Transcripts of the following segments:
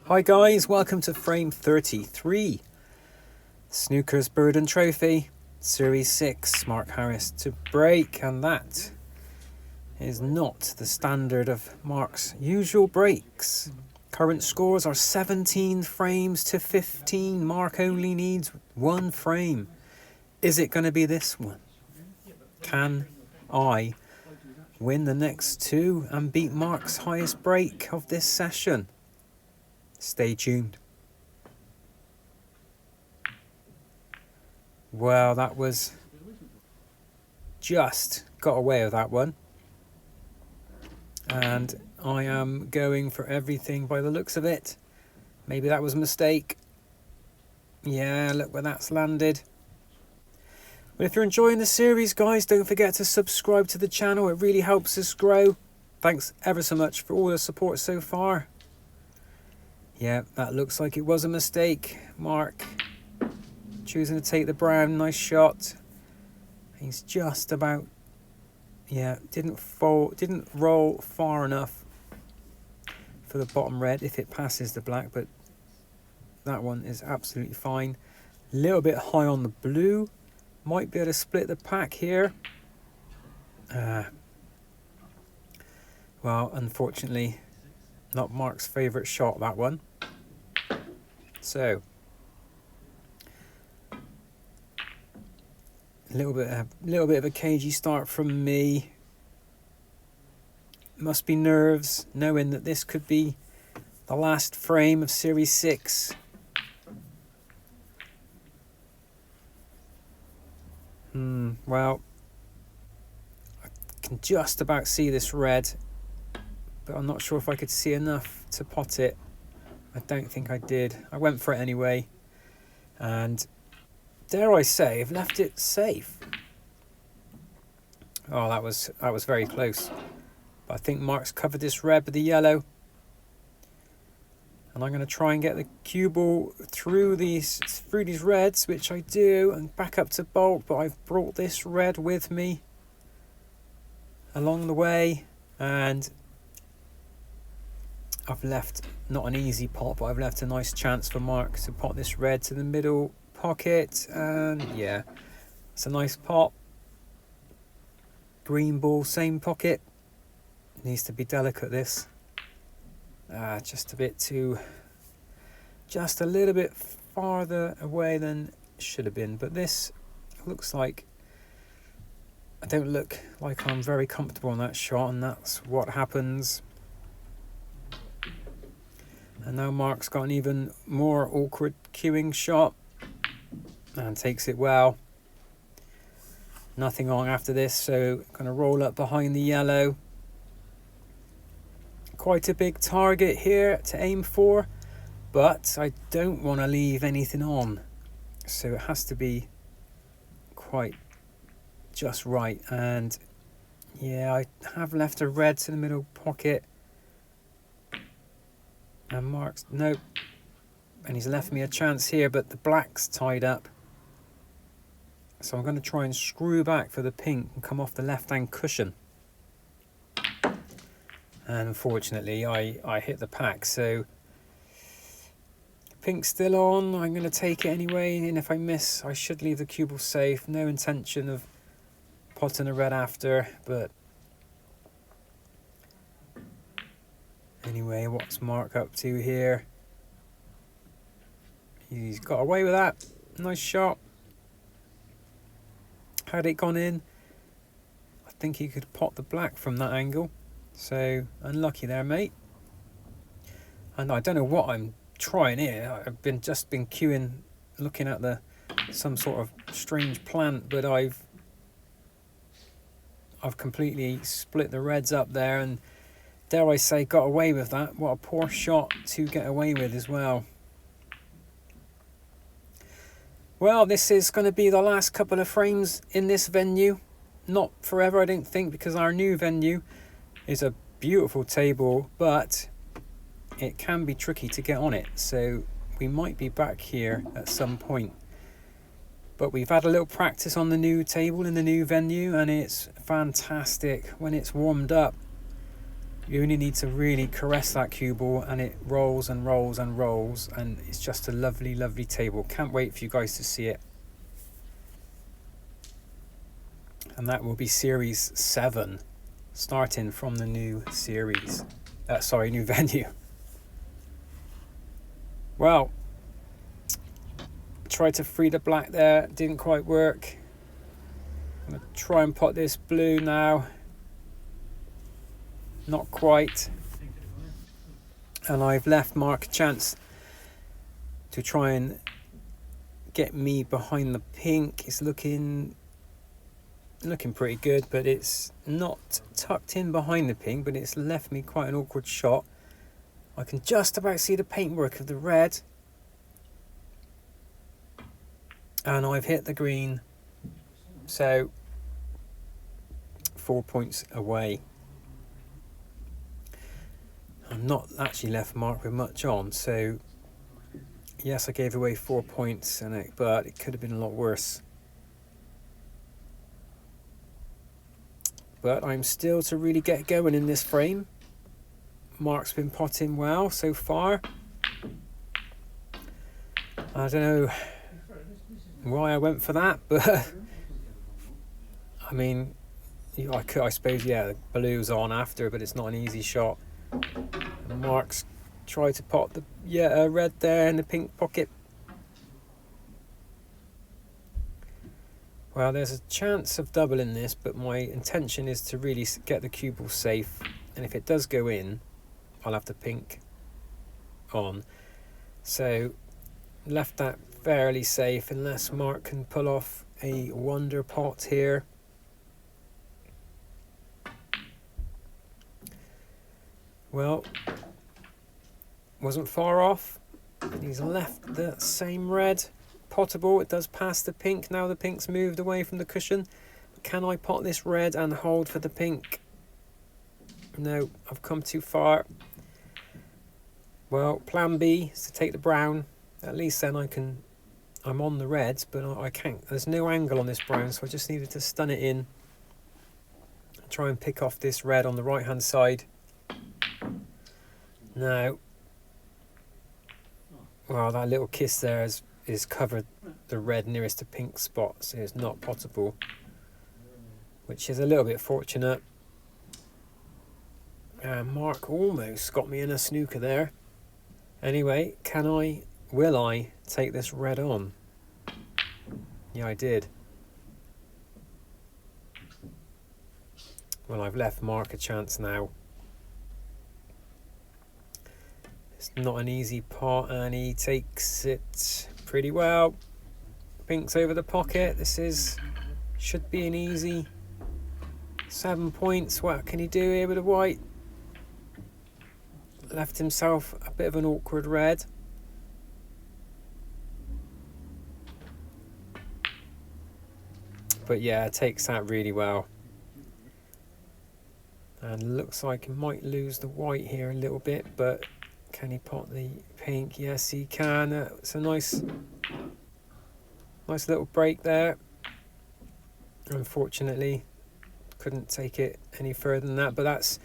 Hi guys, welcome to frame 33. Snookers Burden Trophy, Series 6, Mark Harris to break, and that is not the standard of Mark's usual breaks. Current scores are 17 frames to 15. Mark only needs one frame. Is it going to be this one? Can I win the next two and beat Mark's highest break of this session? Stay tuned. Well, that was just got away with that one. And I am going for everything by the looks of it. Maybe that was a mistake. Yeah, look where that's landed. But if you're enjoying the series, guys, don't forget to subscribe to the channel. It really helps us grow. Thanks ever so much for all the support so far. Yeah, that looks like it was a mistake. Mark choosing to take the brown. Nice shot. He's just about... yeah, didn't roll far enough for the bottom red if it passes the black, but that one is absolutely fine. A little bit high on the blue. Might be able to split the pack here. Well, unfortunately, not Mark's favourite shot, that one. So, a little bit of a cagey start from me. Must be nerves, knowing that this could be the last frame of Series 6. Well, I can just about see this red, but I'm not sure if I could see enough to pot it. I don't think I did. I went for it anyway, and dare I say, I've left it safe. Oh, that was very close. But I think Mark's covered this red with the yellow, and I'm going to try and get the cue ball through these reds, which I do, and back up to bulk. But I've brought this red with me along the way, and I've left not an easy pot, but I've left a nice chance for Mark to pot this red to the middle pocket, and yeah, it's a nice pot. Green ball, same pocket. Needs to be delicate, this. Just a little bit farther away than it should have been, but this looks like I don't look like I'm very comfortable on that shot, and that's what happens. And now Mark's got an even more awkward cueing shot and takes it well. Nothing on after this, so going to roll up behind the yellow. Quite a big target here to aim for, but I don't want to leave anything on, so it has to be quite just right. And yeah, I have left a red to the middle pocket, and Mark's nope, and he's left me a chance here, but the black's tied up, so I'm going to try and screw back for the pink and come off the left hand cushion. And unfortunately I hit the pack, so pink's still on. I'm going to take it anyway, and if I miss I should leave the cue ball safe. No intention of potting a red after, but anyway, what's Mark up to here? He's got away with that. Nice shot. Had it gone in, I think he could pot the black from that angle. So unlucky there, mate. And I don't know what I'm trying here. I've just been cueing, looking at some sort of strange plant, but I've completely split the reds up there, and dare I say, got away with that. What a poor shot to get away with as well. Well, this is going to be the last couple of frames in this venue. Not forever, I don't think, because our new venue is a beautiful table, but it can be tricky to get on it. So we might be back here at some point. But we've had a little practice on the new table in the new venue, and it's fantastic when it's warmed up. You only need to really caress that cue ball and it rolls and rolls and rolls, and it's just a lovely, lovely table. Can't wait for you guys to see it. And that will be Series 7, starting from the new series. New venue. Well, tried to free the black there, didn't quite work. I'm going to try and pot this blue now. Not quite. And I've left Mark a chance to try and get me behind the pink. It's looking pretty good, but it's not tucked in behind the pink, but it's left me quite an awkward shot. I can just about see the paintwork of the red. And I've hit the green. So 4 points away. I'm not actually left Mark with much on, so yes, I gave away 4 points, but it could have been a lot worse. But I'm still to really get going in this frame. Mark's been potting well so far. I don't know why I went for that, but I mean, I suppose, yeah, the blue's on after, but it's not an easy shot. And Mark's tried to pot the red there in the pink pocket. Well, there's a chance of doubling this, but my intention is to really get the cue ball safe, and if it does go in, I'll have the pink on. So left that fairly safe unless Mark can pull off a wonder pot here. Well, wasn't far off. He's left the same red potable. It does pass the pink. Now the pink's moved away from the cushion. Can I pot this red and hold for the pink? No, I've come too far. Well, plan B is to take the brown. At least then I'm on the reds, but I can't. There's no angle on this brown, so I just needed to stun it in. Try and pick off this red on the right hand side. Now, well, that little kiss there is covered the red nearest to pink spot, so it's not potable, which is a little bit fortunate. And Mark almost got me in a snooker there. Anyway, will I take this red on? Yeah, I did. Well, I've left Mark a chance now. It's not an easy pot, and he takes it pretty well. Pink's over the pocket. Should be an easy 7 points. What can he do here with a white? Left himself a bit of an awkward red. But yeah, takes that really well. And looks like he might lose the white here a little bit, but can he pot the pink? Yes, he can. It's a nice little break there. Unfortunately, couldn't take it any further than that, but that's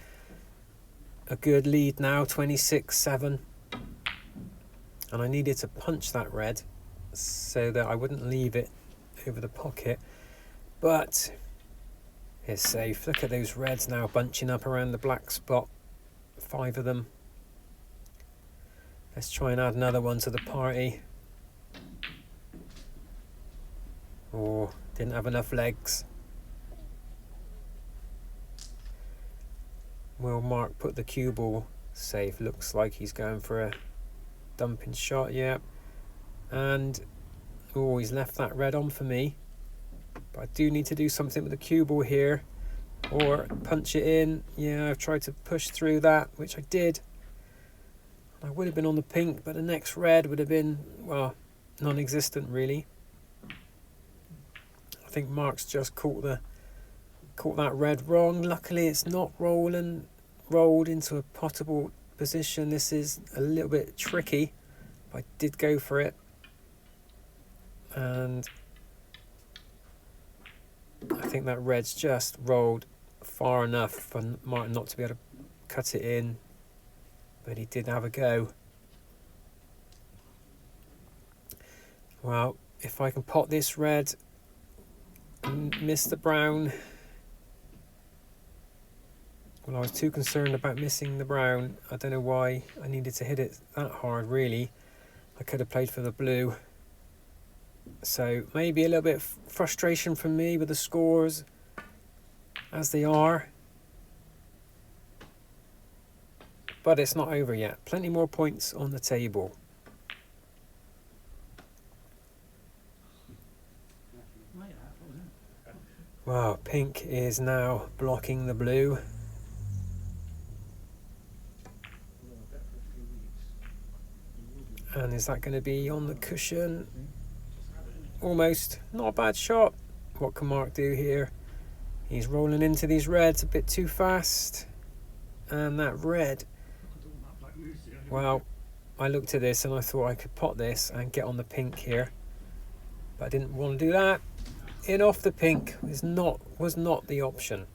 a good lead now, 26-7. And I needed to punch that red so that I wouldn't leave it over the pocket, but it's safe. Look at those reds now bunching up around the black spot. 5 of them. Let's try and add another one to the party. Oh, didn't have enough legs. Will Mark put the cue ball safe? Looks like he's going for a dumping shot, yeah. And, oh, he's left that red on for me. But I do need to do something with the cue ball here. Or punch it in. Yeah, I've tried to push through that, which I did. I would have been on the pink, but the next red would have been, well, non-existent really. I think Mark's just caught that red wrong. Luckily it's not rolled into a potable position. This is a little bit tricky, but I did go for it. And I think that red's just rolled far enough for Mark not to be able to cut it in, but he did have a go. Well, if I can pot this red and miss the brown. Well, I was too concerned about missing the brown. I don't know why I needed to hit it that hard, really. I could have played for the blue. So maybe a little bit of frustration from me with the scores as they are. But it's not over yet. Plenty more points on the table. Wow, pink is now blocking the blue. And is that going to be on the cushion? Almost. Not a bad shot. What can Mark do here? He's rolling into these reds a bit too fast. And that red. Well, I looked at this and I thought I could pot this and get on the pink here. But I didn't want to do that. In off the pink was not the option.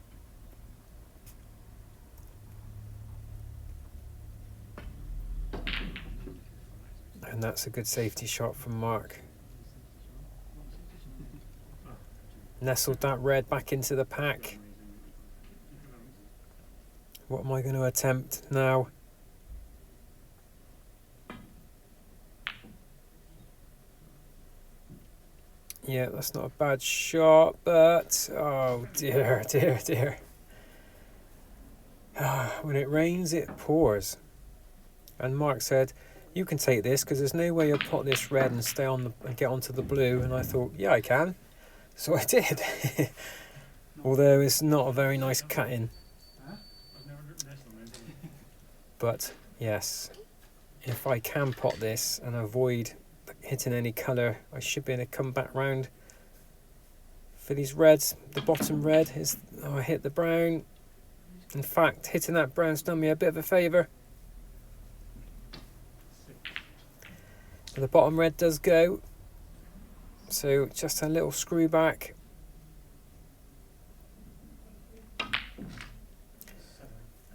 And that's a good safety shot from Mark. Nestled that red back into the pack. What am I going to attempt now? Yeah, that's not a bad shot, but oh dear, dear, dear. When it rains, it pours. And Mark said, "You can take this because there's no way you'll pot this red and stay on and get onto the blue." And I thought, yeah, I can. So I did. Although it's not a very nice cut-in. But yes, if I can pot this and avoid hitting any colour, I should be able to come back round. For these reds, the bottom red is, I hit the brown. In fact, hitting that brown's done me a bit of a favour. The bottom red does go, so just a little screw back.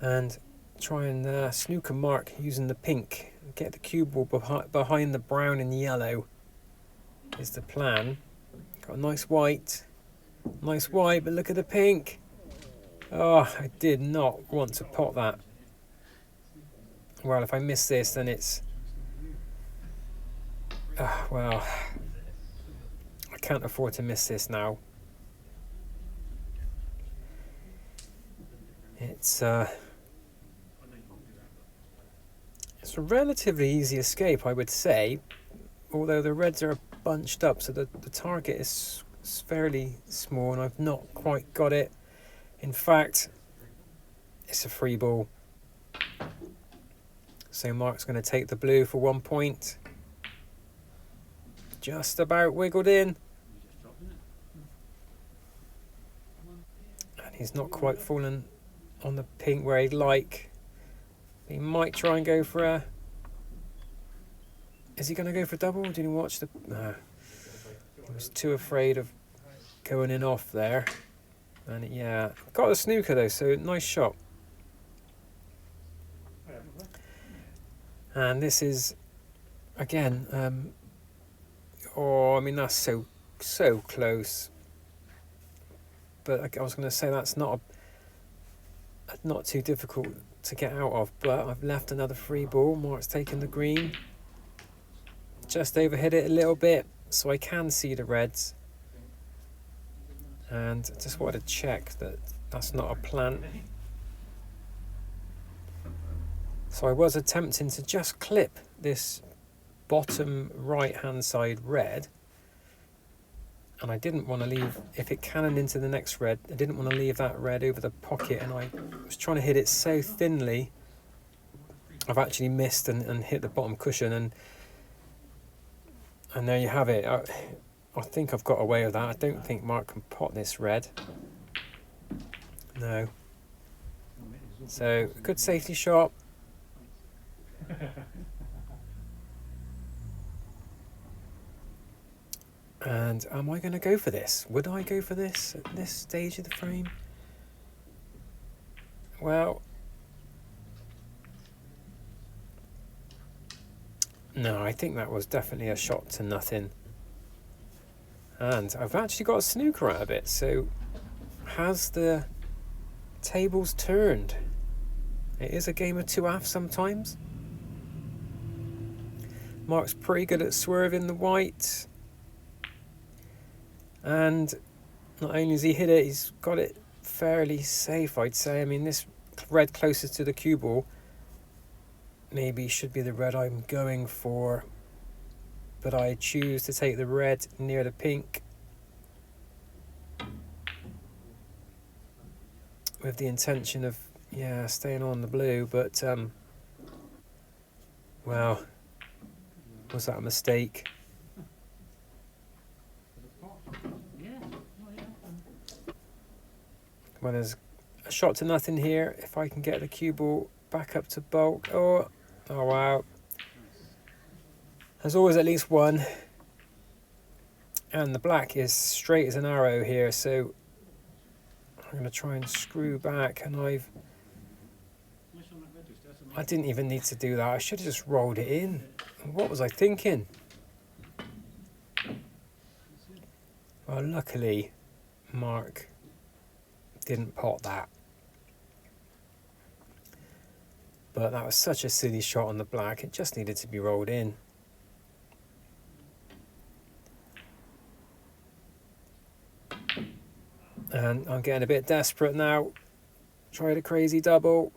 And try and snooker Mark using the pink. Get the cue ball behind the brown and yellow is the plan. Got a nice white, but look at the pink. Oh, I did not want to pot that. Well, if I miss this, then it's... well, I can't afford to miss this now. It's a relatively easy escape, I would say, although the reds are bunched up, so the target is fairly small, and I've not quite got it. In fact, it's a free ball. So Mark's going to take the blue for 1 point. Just about wiggled in. And he's not quite fallen on the pink where he'd like. He might try and go for a... Is he going to go for a double? Did he watch the... No. He was too afraid of going in off there. And yeah, got the snooker though, so nice shot. And this is, again, oh, I mean, that's so close. But I was going to say that's not too difficult to get out of, but I've left another free ball. Mark's taken the green. Just overhit it a little bit, so I can see the reds. And I just wanted to check that that's not a plant. So I was attempting to just clip this bottom right hand side red, and I didn't want to leave, if it cannoned into the next red, I didn't want to leave that red over the pocket, and I was trying to hit it so thinly I've actually missed and hit the bottom cushion, and there you have it. I think I've got away with that. I don't think Mark can pot this red. No. So, good safety shot. And am I going to go for this? Would I go for this at this stage of the frame? Well, No, I think that was definitely a shot to nothing. And I've actually got a snooker out of it, so has the tables turned? It is a game of two halves sometimes. Mark's pretty good at swerving the white. And not only has he hit it, he's got it fairly safe, I'd say. I mean, this red closest to the cue ball maybe should be the red I'm going for, but I choose to take the red near the pink with the intention of staying on the blue. But wow, was that a mistake? Well, there's a shot to nothing here. If I can get the cue ball back up to bulk. Oh wow. There's always at least one. And the black is straight as an arrow here, so I'm going to try and screw back. And I didn't even need to do that. I should have just rolled it in. What was I thinking? Well, luckily, Mark didn't pot that. But that was such a silly shot on the black. It just needed to be rolled in. And I'm getting a bit desperate now. Tried a crazy double.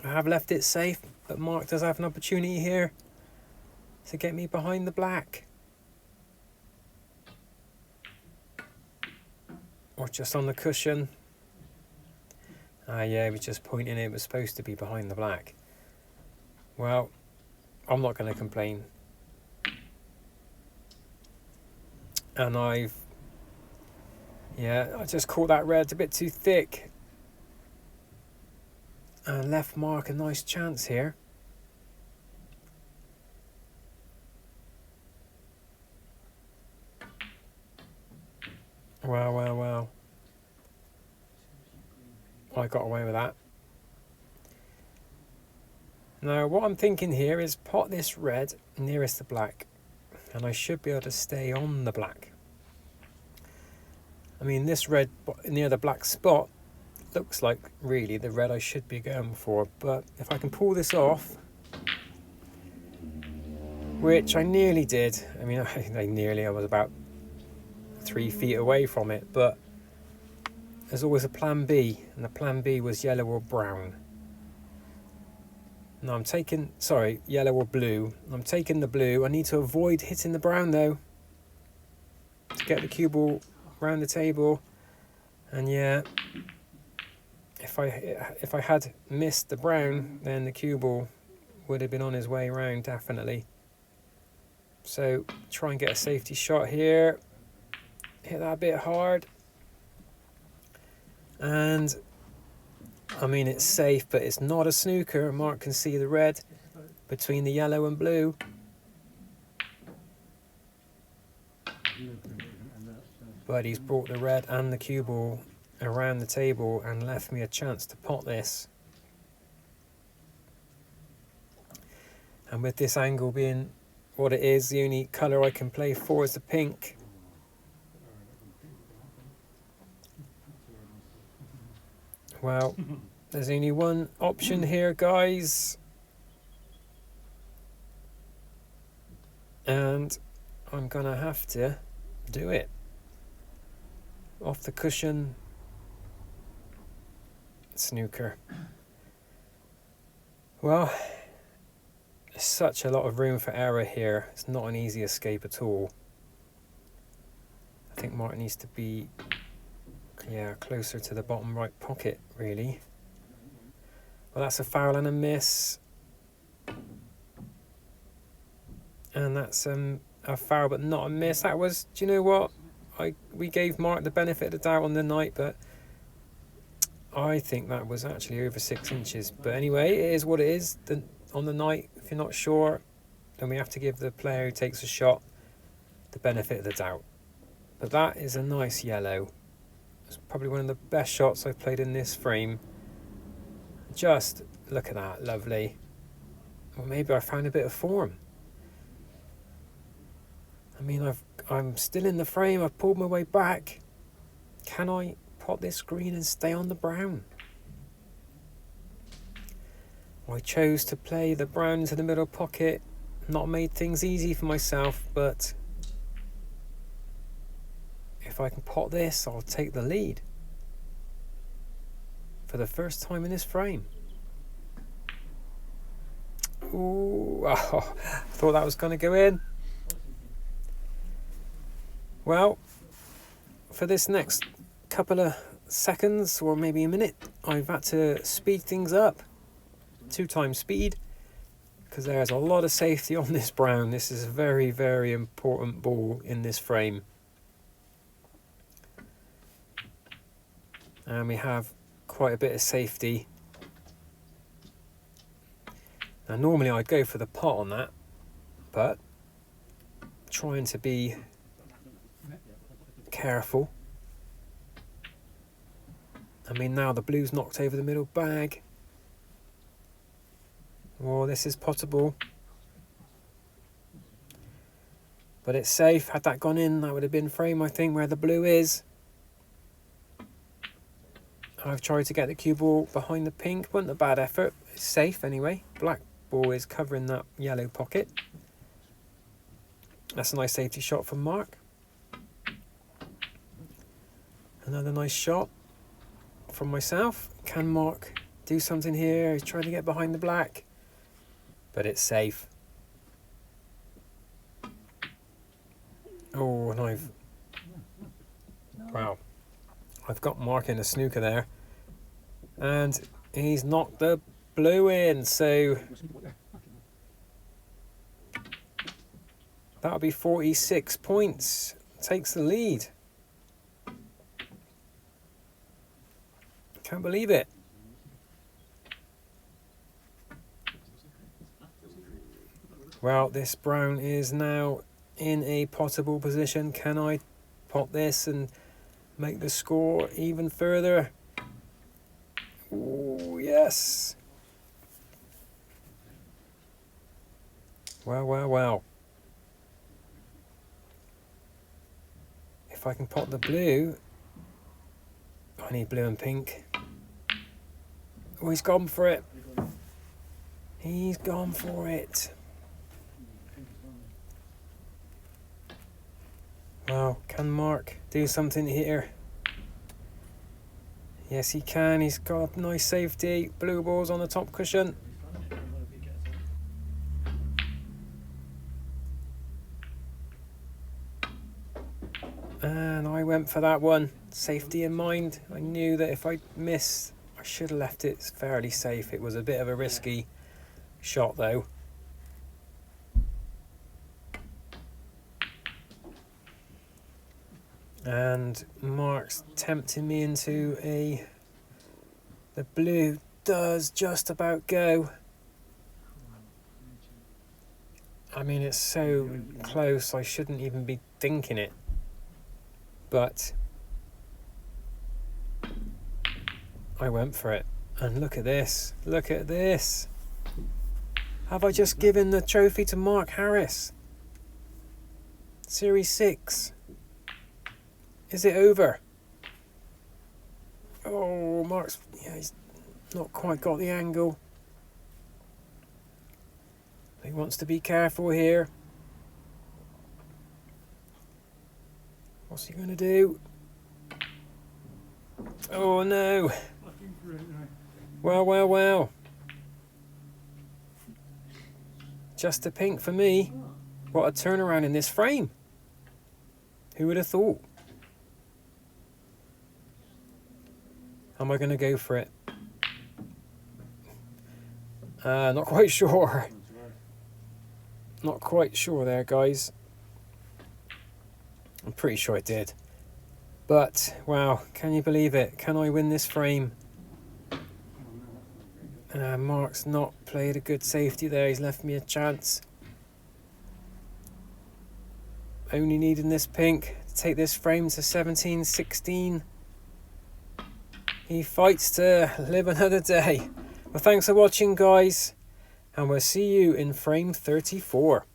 I have left it safe, but Mark does have an opportunity here to get me behind the black. Or just on the cushion. Yeah, he was just pointing it was supposed to be behind the black. Well, I'm not going to complain. And I just caught that red a bit too thick. And left Mark a nice chance here. Wow. I got away with that. Now what I'm thinking here is pot this red nearest the black, and I should be able to stay on the black. I mean, this red near the black spot looks like really the red I should be going for, but if I can pull this off, which I nearly did. I mean, I was about 3 feet away from it, but there's always a plan B, and the plan B was yellow or brown. No, I'm taking, yellow or blue. I'm taking the blue. I need to avoid hitting the brown though, to get the cue ball around the table. And yeah, if I had missed the brown, then the cue ball would have been on his way around, definitely. So try and get a safety shot here. Hit that a bit hard. And I mean, it's safe, but it's not a snooker. Mark can see the red between the yellow and blue. But he's brought the red and the cue ball around the table and left me a chance to pot this. And with this angle being what it is, the only colour I can play for is the pink. Well, there's only one option here, guys. And I'm gonna have to do it. Off the cushion. Snooker. Well, there's such a lot of room for error here. It's not an easy escape at all. I think Mark needs to be closer to the bottom right pocket, really. Well, that's a foul and a miss. And that's a foul but not a miss. That was, do you know what? We gave Mark the benefit of the doubt on the night, but I think that was actually over 6 inches. But anyway, it is what it is. On the night, if you're not sure, then we have to give the player who takes a shot the benefit of the doubt. But that is a nice yellow. It's probably one of the best shots I've played in this frame. Just look at that, lovely. Or maybe I found a bit of form. I mean, I'm still in the frame. I've pulled my way back. Can I pot this green and stay on the brown? I chose to play the brown into the middle pocket. Not made things easy for myself, but if I can pot this, I'll take the lead. For the first time in this frame. Ooh, oh, I thought that was going to go in. Well, for this next couple of seconds, or maybe a minute, I've had to speed things up. 2 times speed, because there's a lot of safety on this brown. This is a very, very important ball in this frame. And we have quite a bit of safety. Now normally I'd go for the pot on that, but trying to be careful. I mean, now the blue's knocked over the middle bag. Oh, this is potable. But it's safe. Had that gone in, that would have been frame, I think, where the blue is. I've tried to get the cue ball behind the pink. Wasn't a bad effort. It's safe anyway. Black ball is covering that yellow pocket. That's a nice safety shot from Mark. Another nice shot from myself. Can Mark do something here? He's trying to get behind the black. But it's safe. Oh, and wow. I've got Mark in a snooker there. And he's knocked the blue in, so that'll be 46 points. Takes the lead. Can't believe it. Well, this brown is now in a potable position. Can I pot this and make the score even further? Oh, yes. Wow, wow, wow. If I can pot the blue, I need blue and pink. Oh, he's gone for it. He's gone for it. Wow, can Mark do something here? Yes, he can. He's got nice safety. Blue balls on the top cushion. And I went for that one. Safety in mind. I knew that if I missed, I should have left it fairly safe. It was a bit of a risky shot though. And Mark's tempting me into the blue does just about go. I mean, it's so close, I shouldn't even be thinking it. But I went for it. And look at this. Look at this. Have I just given the trophy to Mark Harris? Series 6. Is it over? Oh, Mark's... yeah, he's not quite got the angle. He wants to be careful here. What's he going to do? Oh, no. Well, well, well. Just a pink for me. What a turnaround in this frame. Who would have thought? Am I going to go for it? Not quite sure. Not quite sure there, guys. I'm pretty sure I did. But, wow, can you believe it? Can I win this frame? Mark's not played a good safety there. He's left me a chance. Only needing this pink to take this frame to 17-16. He fights to live another day. Well, thanks for watching, guys. And we'll see you in frame 34.